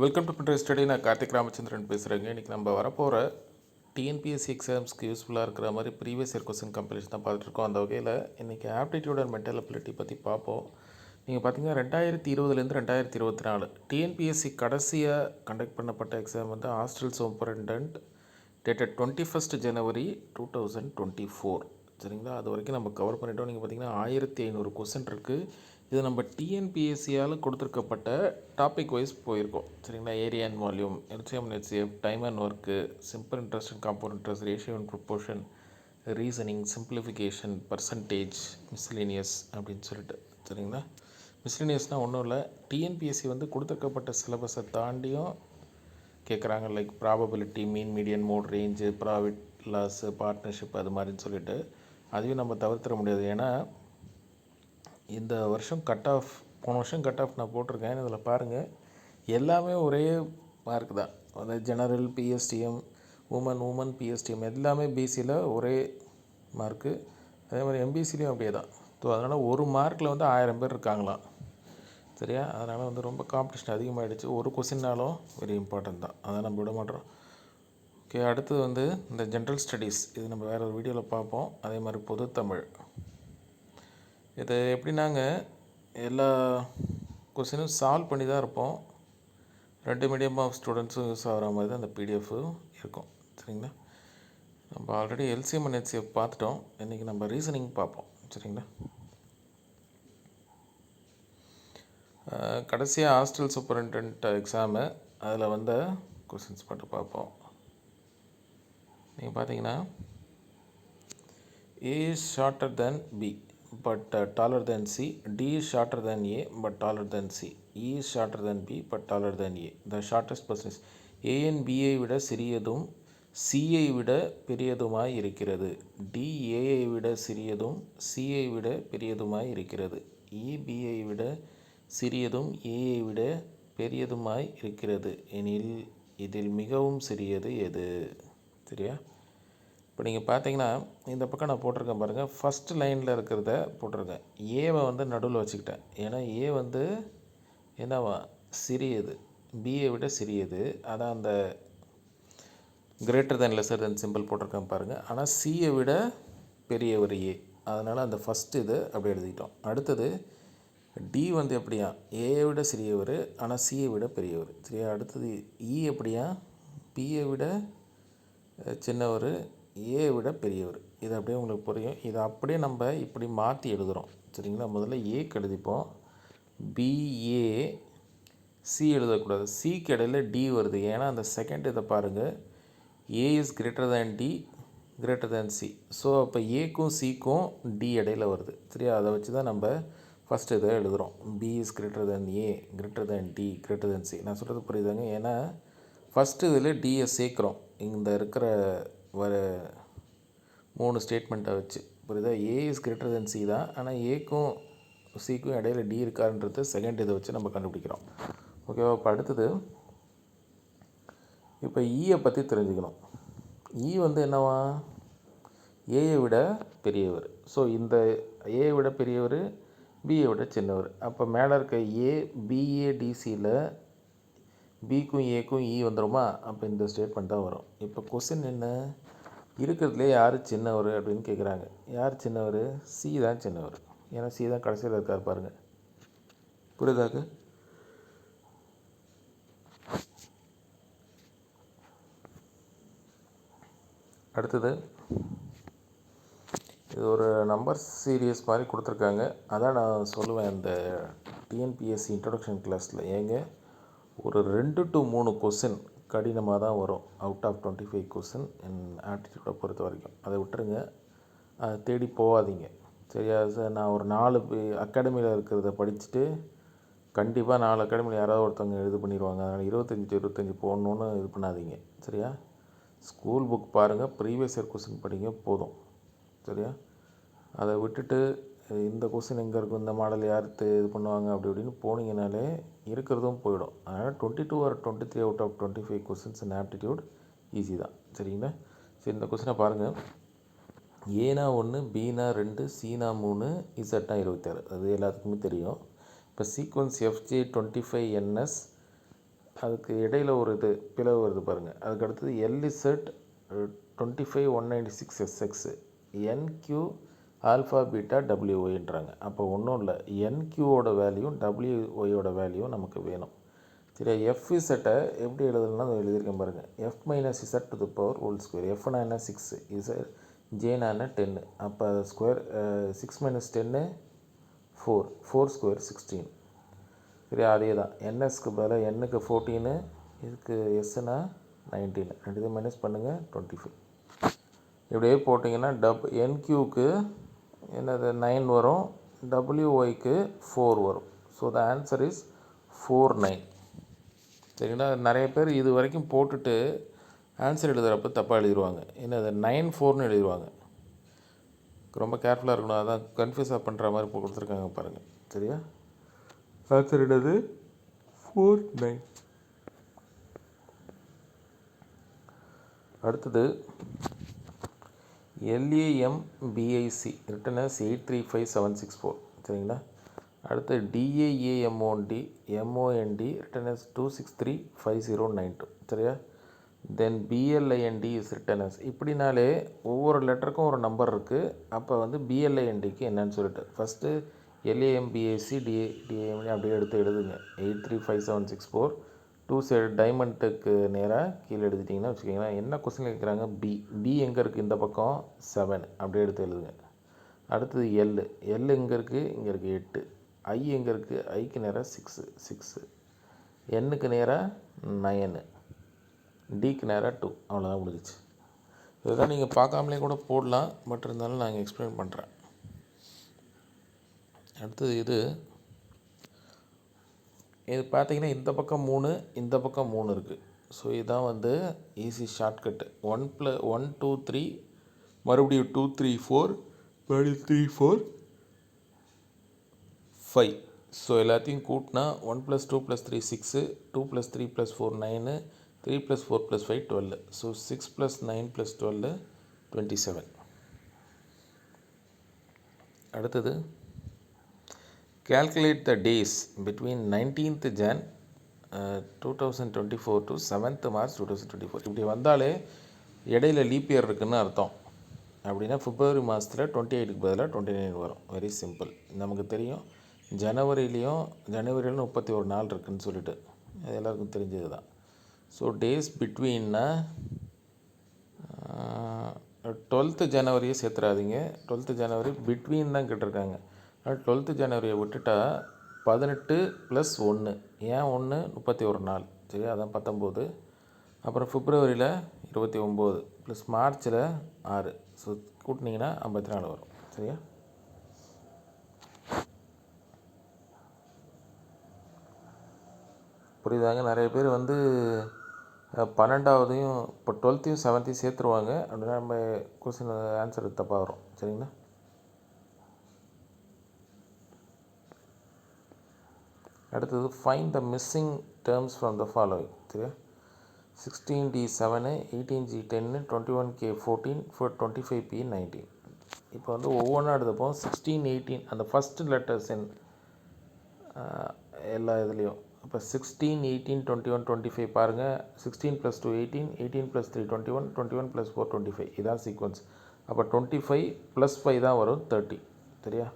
Welcome to Pinterest study. நான் கார்த்திக் ராமச்சந்திரன் பேசுகிறேங்க. இன்றைக்கி நம்ம வரப்போகிற டிஎன்பிஎஸ்சி எக்ஸாம்ஸ்க்கு யூஸ்ஃபுல்லாக இருக்கிற மாதிரி ப்ரீவியஸ் இயர் கொஸ்டின் கம்பெரிஷன் தான் பார்த்துட்ருக்கோம். அந்த வகையில் இன்றைக்கி ஆப்டிடியூட் அண்ட் மென்டல் அபிலிட்டி பற்றி பார்ப்போம். நீங்கள் பார்த்தீங்கன்னா 2020 2024 டிஎன்பிஎஸ்சி கடைசியாக கண்டக்ட் பண்ணப்பட்ட எக்ஸாம் வந்து ஹாஸ்டல் சூப்பரண்டன்ட் டேட்டட் 21 January 2024. சரிங்களா, அது வரைக்கும் நம்ம கவர் பண்ணிட்டோம். நீங்கள் பார்த்தீங்கன்னா 1500 கொஸ்டின் இருக்குது. இது நம்ம டிஎன்பிஎஸ்சியால் கொடுத்துருக்கப்பட்ட டாபிக் வைஸ் போயிருக்கோம். சரிங்களா, area and volume, LCM HCF, time and work, simple interest and compound interest, ratio and proportion, reasoning, simplification, percentage, miscellaneous அப்படின்னு சொல்லிட்டு. சரிங்களா, மிஸ்லினியஸ்னால் ஒன்றும் இல்லை, டிஎன்பிஎஸ்சி வந்து கொடுத்துருக்கப்பட்ட சிலபஸை தாண்டியும் கேட்குறாங்க. Like probability, mean, median, mode, range, profit loss, partnership, அது மாதிரின்னு சொல்லிட்டு அதையும் நம்ம தவிர்த்திட முடியாது. ஏன்னா இந்த வருஷம் கட் ஆஃப், போன வருஷம் கட் ஆஃப் நான் போட்டிருக்கேன். இதில் பாருங்கள், எல்லாமே ஒரே மார்க் தான். அதாவது ஜெனரல், பிஎஸ்டிஎம், உமன் பிஎஸ்டிஎம் எல்லாமே பிசியில் ஒரே மார்க்கு. அதே மாதிரி எம்பிசிலையும் அப்படியே தான். ஸோ அதனால் ஒரு மார்க்கில் வந்து 1000 பேர் இருக்காங்களாம். சரியா, அதனால் வந்து ரொம்ப காம்படிஷன் அதிகமாகிடுச்சு. ஒரு கொஸ்டின்னாலும் வெரி இம்பார்ட்டன்ட் தான், அதை நம்ம விட மாட்டோம். ஓகே, அடுத்தது வந்து இந்த ஜென்ரல் ஸ்டடீஸ், இது நம்ம வேறு ஒரு வீடியோவில் பார்ப்போம். அதே மாதிரி பொது தமிழ், இது எப்படின்னாங்க எல்லா கொஸ்டினும் சால்வ் பண்ணி தான் இருப்போம். 2 மீடியம் ஆஃப் ஸ்டூடெண்ட்ஸும் யூஸ் ஆகிற மாதிரி தான் அந்த பிடிஎஃப் இருக்கும். சரிங்களா, நம்ம ஆல்ரெடி எல்சிஎம் அண்ட் ஹெச்சிஎஃப் பார்த்துட்டோம். இன்றைக்கி நம்ம ரீசனிங் பார்ப்போம். சரிங்களா, கடைசியாக ஹாஸ்டல் சூப்பரண்டன்ட் எக்ஸாமு, அதில் வந்த கொஸ்டின்ஸ் மட்டும் பார்ப்போம். நீங்கள் பார்த்தீங்கன்னா A is shorter than B but taller than C. D is shorter than A but taller than C. E is shorter than B but taller than A. The shortest person is A and B ஐ விட சிறியதும் C ஐ விட பெரியதுமாய் இருக்கிறது. D A ஐ விட சிறியதும் C ஐ விட பெரியதுமாய் இருக்கிறது. E B ஐ விட சிறியதும் A ஐ விட பெரியதுமாய் இருக்கிறது எனில் இதில் மிகவும் சிறியது எது? சரியா, இப்போ நீங்கள் பார்த்தீங்கன்னா இந்த பக்கம் நான் போட்டிருக்கேன் பாருங்கள். ஃபஸ்ட்டு லைனில் இருக்கிறத போட்டிருக்கேன். ஏவை வந்து நடுவில் வச்சுக்கிட்டேன். ஏன்னா ஏ வந்து என்னவா சிறியது, பிஏ விட சிறியது. அதான் அந்த கிரேட்டர் தேன் லெஸர் தென் சிம்பிள் போட்டிருக்கேன் பாருங்கள். ஆனால் சியை விட பெரியவர் ஏ, அதனால் அந்த ஃபஸ்ட்டு இது அப்படி எழுதிக்கிட்டோம். அடுத்தது டி வந்து எப்படியா ஏயை விட சிறியவர் ஆனால் சியை விட பெரியவர். சரியா, அடுத்தது இ எப்படியா பியை விட சின்னவர் ஏயை விட பெரியவர். இது அப்படியே உங்களுக்கு புரியும். இதை அப்படியே நம்ம இப்படி மாற்றி எழுதுகிறோம். சரிங்களா, முதல்ல ஏக்கு எழுதிப்போம். பிஏ சி எழுதக்கூடாது, சிக்கு இடையில டி வருது. ஏன்னா அந்த செகண்ட் இதை பாருங்கள், A is greater than D greater than C. So அப்போ ஏக்கும் சிக்கும் டி இடையில வருது. சரியா, அதை வச்சு தான் நம்ம ஃபஸ்ட்டு இதை எழுதுகிறோம். B is greater than A greater than D greater than C. நான் சொல்கிறது புரியுதாங்க? ஏன்னா ஃபஸ்ட்டு இதில் டியை சேர்க்குறோம் இந்த இருக்கிற வர 3 ஸ்டேட்மெண்ட்டை வச்சு. புரியுதா, ஏ இஸ் கிரேட்டர் தென் சி தான், ஆனால் ஏக்கும் சிக்கும் இடையில டி இருக்காருன்றது செகண்ட் இதை வச்சு நம்ம கண்டுபிடிக்கிறோம். ஓகேவா, இப்போ அடுத்தது இப்போ ஈயை பற்றி தெரிஞ்சுக்கணும். ஈ வந்து என்னவா ஏயை விட பெரியவர். ஸோ இந்த ஏயை விட பெரியவர் பியை விட சின்னவர். அப்போ மேலே இருக்க ஏ பிஏடிசியில் பிக்கும் ஏக்கும் இ வந்துடுமா? அப்போ இந்த ஸ்டேட்மெண்ட் தான் வரும். இப்போ கொஸ்டின் என்ன, இருக்கிறதுலே யார் சின்னவர் அப்படின்னு கேட்குறாங்க. யார் சின்னவர்? சி தான் சின்னவர். ஏன்னா சி தான் கடைசியில் இருக்கார் பாருங்கள். புரியுதாக்கு? அடுத்தது இது ஒரு நம்பர் சீரியஸ் மாதிரி கொடுத்துருக்காங்க. அதான் நான் சொல்லுவேன் இந்த டிஎன்பிஎஸ்சி இன்ட்ரொடக்ஷன் கிளாஸில். ஏங்க ஒரு 2 to 3 கொஸ்டின் கடினமாக தான் வரும். அவுட் ஆஃப் 25 கொஸ்டின் ஆப்டிடியூடை பொறுத்த வரைக்கும். அதை விட்டுருங்க, அதை தேடி போகாதீங்க. சரியா சார், நான் ஒரு 4 அகாடமியில் இருக்கிறத படிச்சுட்டு கண்டிப்பாக 4 அகாடமியில் யாராவது ஒருத்தவங்க இது பண்ணிடுவாங்க. அதனால் 25 போடணுன்னு இது பண்ணாதீங்க. சரியா, ஸ்கூல் புக் பாருங்கள், ப்ரீவியஸ் இயர் கொஸ்டின் படிங்க போதும். சரியா, அதை விட்டுட்டு இந்த கொஸ்டின் எங்கே இருக்கும், இந்த மாடல் யார் இது பண்ணுவாங்க அப்படி இப்படின்னு போனீங்கனாலே இருக்கிறதும் போயிடும். அதனால் 22 or 23 out of 25 questions in aptitude easy தான். சரிங்களா, சரி இந்த கொஸ்டினை பாருங்கள். ஏனா 1, பினா 2, சினா 3, இசட்னா 26. அது எல்லாத்துக்குமே தெரியும். இப்போ சீக்வன்ஸ் FJ 25NS அதுக்கு இடையில் ஒரு இது பிளவு வருது பாருங்கள். அதுக்கு அடுத்தது எல்இசட் 25196 SX என்கியூ ஆல்ஃபா பீட்டா டபிள்யூஒய்ன்றாங்க. அப்போ ஒன்றும் இல்லை, என்கியூவோட வேல்யூவும் டபிள்யூஒயோட வேல்யூவும் நமக்கு வேணும். சரி, எஃப்இசட்டை எப்படி எழுதணும்னா அதை எழுதியிருக்கேன் பாருங்கள். F minus Z to the power whole square. எஃப்னா என்ன 6, இசட் ஜேனா என்ன 10. அப்போ ஸ்கொயர் 6 மைனஸ் 10 4, 4 ஸ்கொயர் 16. சரி, அதே தான் என்எஸ்க்கு பதிலாக எண்ணுக்கு 14, இதுக்கு எஸ்னா 19. ரெண்டு மைனஸ் பண்ணுங்கள் 25. இப்படியே போட்டிங்கன்னா என்கியூக்கு என்னது 9 வரும், டபிள்யூஒய்க்கு 4 வரும். So the answer is 49. சரிங்களா? நிறைய பேர் இது வரைக்கும் போட்டுட்டு ஆன்சர் எழுதுகிறப்ப தப்பாக எழுதிடுவாங்க. என்னது 9-4ன்னு எழுதிடுவாங்க. ரொம்ப கேர்ஃபுல்லாக இருக்கணும். அதான் கன்ஃபியூஸாக பண்ணுற மாதிரி கொடுத்துருக்காங்க பாருங்கள். சரியா? ஆன்சர் என்னது 49. அடுத்தது LAMBIC ரிட்டன் as 835764. சரிங்களா? அடுத்து DAAMOND ரிட்டன் as 2635092. சரியா? Then BLIND is written as. இப்படினாலே ஒவ்வொரு லெட்டருக்கும் ஒரு நம்பர் இருக்குது. அப்போ வந்து BLINDக்கு என்னன்னு சொல்லிட்டு ஃபஸ்ட்டு LAMBIC DAAMD அப்படியே எடுத்து எழுதுங்க. 835764 2 சைடு டைமண்டுக்கு நேராக கீழே எழுதிட்டிங்கன்னா வச்சுக்கிங்கன்னா என்ன கொஸ்டின் கேட்குறாங்க. பி எங்கே இருக்குது, இந்த பக்கம் 7 அப்படியே எடுத்து எழுதுங்க. அடுத்தது எல் எங்கே இருக்குது, இங்கே இருக்குது 8. ஐ எங்கே இருக்குது, ஐக்கு நேராக 6. எண்ணுக்கு நேராக 9, டிக்கு நேராக 2. அவ்வளோதான் முடிஞ்சிச்சு. இதுதான் நீங்கள் பார்க்காமலே கூட போடலாம், பட் இருந்தாலும் நான் எக்ஸ்பிளைன் பண்ணுறேன். அடுத்தது இது பார்த்தீங்கன்னா இந்த பக்கம் 3, இந்த பக்கம் 3 இருக்குது. ஸோ இதுதான் வந்து ஈஸி ஷார்ட்கட்டு. 1 2 3 மறுபடியும் 2 3 4 மறுபடியும் 3 4 5. ஸோ எல்லாத்தையும் கூட்டினா 1 + 2 + 3 6, 2 + 3 + 4 9, 3 + 4 + 5 12. ஸோ 6 + 9 + 12 27. அடுத்தது calculate the days between 19th Jan 2024 to 7th March 2024. இப்படி வந்தாலே இடையில லீப் இயர் இருக்குதுன்னு அர்த்தம். அப்படின்னா பிப்ரவரி மாதத்தில் 28க்கு பதிலாக 29 வரும். Very simple. நமக்கு தெரியும் ஜனவரியிலும் 31 நாள் இருக்குதுன்னு சொல்லிட்டு அது எல்லாருக்கும் தெரிஞ்சது தான். ஸோ டேஸ் பிட்வீன்னா 12th ஜனவரியை சேர்த்துறாதீங்க. 12th ஜனவரி பிட்வீன் தான் கேட்டிருக்காங்க. 12th ஜனவரியை விட்டுட்டா 18 + 1. ஏன் 1? 31 நாள். சரியா? அதான் 19. அப்புறம் பிப்ரவரியில் 29 ப்ளஸ் மார்ச்சில் 6. ஸோ கூட்டினீங்கன்னா 54 வரும். சரியா? புரியுதாங்க? நிறைய பேர் வந்து 12வதையும் இப்போ 12th 7th சேர்த்துருவாங்க. அப்படின்னா நம்ம கொஸ்டின் ஆன்சர் தப்பாக வரும். சரிங்களா? அடுத்தது find the missing terms from the following. சரியா? 16D 7, 18G 10, 21K 14, 25P 19. இப்போ வந்து ஒவ்வொன்றா எடுத்தப்போ 16, 18 அந்த ஃபஸ்ட்டு லெட்டர்ஸ் எல்லா இதுலேயும் இப்போ 16, 18, 21, 25 பாருங்கள். 16 + 2 18, 18 + 3 21, 21 + 4 25. இதான் சீக்வன்ஸ். அப்போ 25 + 5 தான் வரும் 30. சரியா?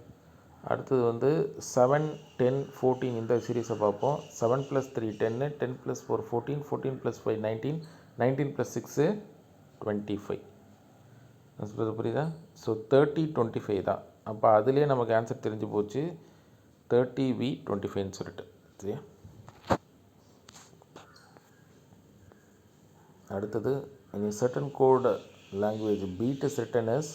அடுத்தது வந்து 7, 10, 14 இந்த சீரீஸை பார்ப்போம். 7 + 3 10, 10 + 4 14, 14 + 5 19, 19 + 6 25. புரியுதா? ஸோ 30 25 தான். அப்போ அதுலேயே நமக்கு ஆன்சர் தெரிஞ்சு போச்சு 30V 25ன்னு சொல்லிட்டு. சரியா? அடுத்தது in a certain code language beat is written as,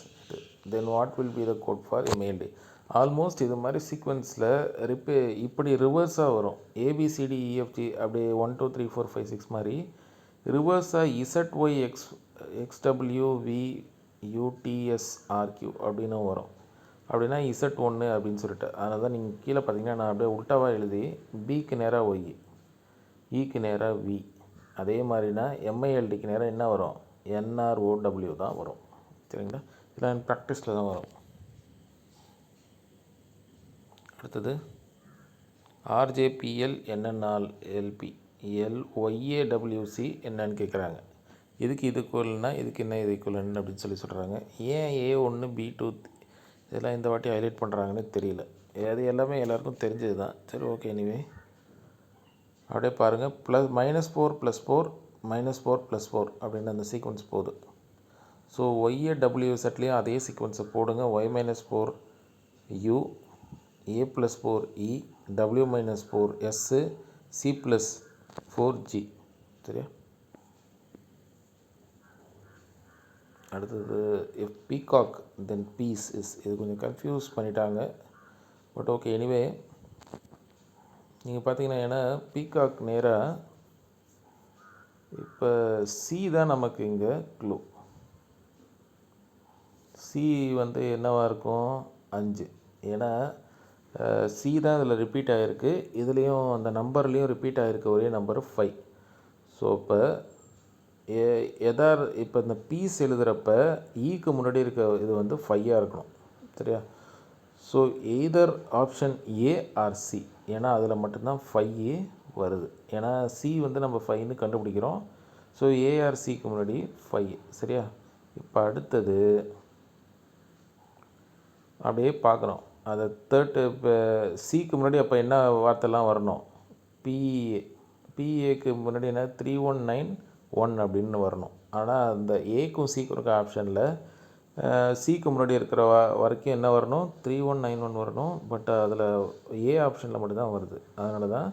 then what will be the code for a male day? Almost இது மாதிரி சீக்வன்ஸில் இப்படி ரிவர்ஸாக வரும். ABCDEFG அப்படியே 1 2 3 4 5 6 மாதிரி ரிவர்ஸாக ZYXWVUTSRQ அப்படின்னு வரும். அப்படின்னா Z1 அப்படின்னு சொல்லிட்டு. அதனால தான் நீங்கள் கீழே பார்த்தீங்கன்னா நான் அப்படியே உல்ட்டாவாக எழுதி பிக்கு நேராக ஒய், இக்கு நேராக வி. அதே மாதிரினா MILDக்கு நேராக என்ன வரும்? NROW தான் வரும். சரிங்களா? இதெல்லாம் ப்ராக்டிஸில் தான் வரும். அடுத்தது RJPL NNLP ஒய்ஏடபிள்யூசி என்னன்னு கேட்குறாங்க. இதுக்கு இது ஈக்குவல்னா இதுக்கு என்ன இது ஈக்குவலன் அப்படின்னு சொல்கிறாங்க. ஏன் A1 B2 இதெல்லாம் இந்த வாட்டி ஹைலைட் பண்ணுறாங்கன்னு தெரியல. அது எல்லாமே எல்லாருக்கும் தெரிஞ்சது தான். சரி, ஓகே. எனிவே அப்படியே பாருங்கள். -4 + 4 -4 + 4 அப்படின்னு அந்த சீக்வன்ஸ் போகுது. ஸோ ஒய்ஏடபிள்யூ செட்லேயும் அதே சீக்வன்ஸை போடுங்க. y - 4 u, a + 4 e, w - 4 s, c + 4 g. சரியா? அடுத்தது பீகாக் தென் பீஸ் இஸ். இது கொஞ்சம் கன்ஃபியூஸ் பண்ணிட்டாங்க. But okay. எனிவே நீங்கள் பார்த்தீங்கன்னா, ஏன்னா பீகாக் நேராக இப்போ சி தான் நமக்கு இங்கே க்ளூ. சி வந்து என்னவாக இருக்கும்? 5. ஏன்னா சி தான் இதில் ரிப்பீட் ஆகிருக்கு. இதுலேயும் அந்த நம்பர்லேயும் ரிப்பீட் ஆகிருக்கு ஒரே நம்பர் 5. ஸோ இப்போ இப்போ இந்த பீஸ் எழுதுகிறப்ப ஈக்கு முன்னாடி இருக்க இது வந்து 5ஆக இருக்கணும். சரியா? So either option A or C. ஏன்னா அதில் மட்டும்தான் 5 வருது. ஏன்னா சி வந்து நம்ம 5ன்னு கண்டுபிடிக்கிறோம். ஸோ ஏஆர்சிக்கு முன்னாடி 5. சரியா? இப்போ அடுத்தது அப்படியே பார்க்குறோம். அதை இப்போ சிக்கு முன்னாடி அப்போ என்ன வார்த்தைலாம் வரணும்? பிஏக்கு முன்னாடி என்ன 3191 அப்படின்னு வரணும். ஆனால் அந்த ஏக்கும் சிக்கும் இருக்க ஆப்ஷனில் சிக்கு முன்னாடி இருக்கிற வரைக்கும் என்ன வரணும்? 3191 வரணும். பட் அதில் ஏ ஆப்ஷனில் மட்டும்தான் வருது. அதனால தான்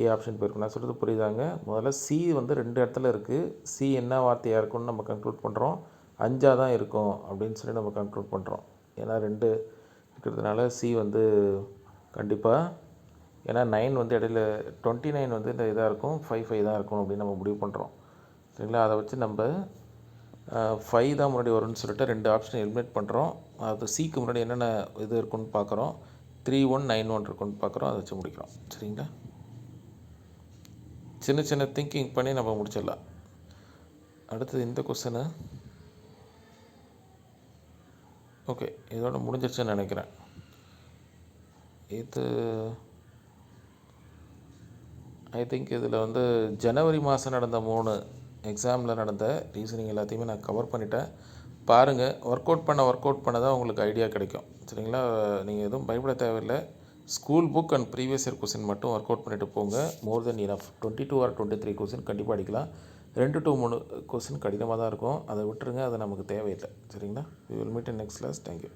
ஏ ஆப்ஷன் போயிருக்கும். நான் சொல்கிறது புரியுதாங்க? முதல்ல சி வந்து 2 இடத்துல இருக்குது. சி என்ன வார்த்தையாக இருக்கும்னு நம்ம கன்க்ளூட் பண்ணுறோம். 5ஆக தான் இருக்கும் அப்படின்னு சொல்லி நம்ம கன்க்ளூட் பண்ணுறோம். ஏன்னா 2 இருக்கிறதுனால சி வந்து கண்டிப்பாக, ஏன்னா 9 வந்து இடையில 29 வந்து இந்த இதாக இருக்கும், 5 தான் இருக்கும் அப்படின்னு நம்ம முடிவு பண்ணுறோம். சரிங்களா? அதை வச்சு நம்ம 5 தான் முன்னாடி வரும்னு சொல்லிட்டு 2 ஆப்ஷன் எலிமினேட் பண்ணுறோம். அது சிக்கு முன்னாடி என்னென்ன இது இருக்குன்னு பார்க்குறோம். 3191 இருக்குன்னு பார்க்குறோம். அதை வச்சு முடிக்கிறோம். சரிங்களா? சின்ன சின்ன திங்கிங் பண்ணி நம்ம முடிச்சிடலாம். அடுத்தது இந்த கொஸ்டினு ஓகே, இதோட முடிஞ்சிருச்சுன்னு நினைக்கிறேன். இது ஐ திங்க் இதில் வந்து ஜனவரி மாதம் நடந்த 3 எக்ஸாமில் நடந்த ரீசனிங் எல்லாத்தையுமே நான் கவர் பண்ணிட்டேன். பாருங்கள். ஒர்க் அவுட் பண்ண தான் உங்களுக்கு ஐடியா கிடைக்கும். சரிங்களா? நீங்கள் எதுவும் பயப்பட தேவையில்லை. School book and previous year question மட்டும் ஒர்க் அவுட் பண்ணிவிட்டு போங்க. மோர் தென் இனஃப். 22 ஆர் 23 கொஸ்டின் கண்டிப்பாக அடிக்கலாம். 2 to 3 கொஸ்டின் கடினமாக தான் இருக்கும். அதை விட்டுருங்க. அது நமக்கு தேவையில்லை. சரிங்களா? We will meet in next class. Thank you.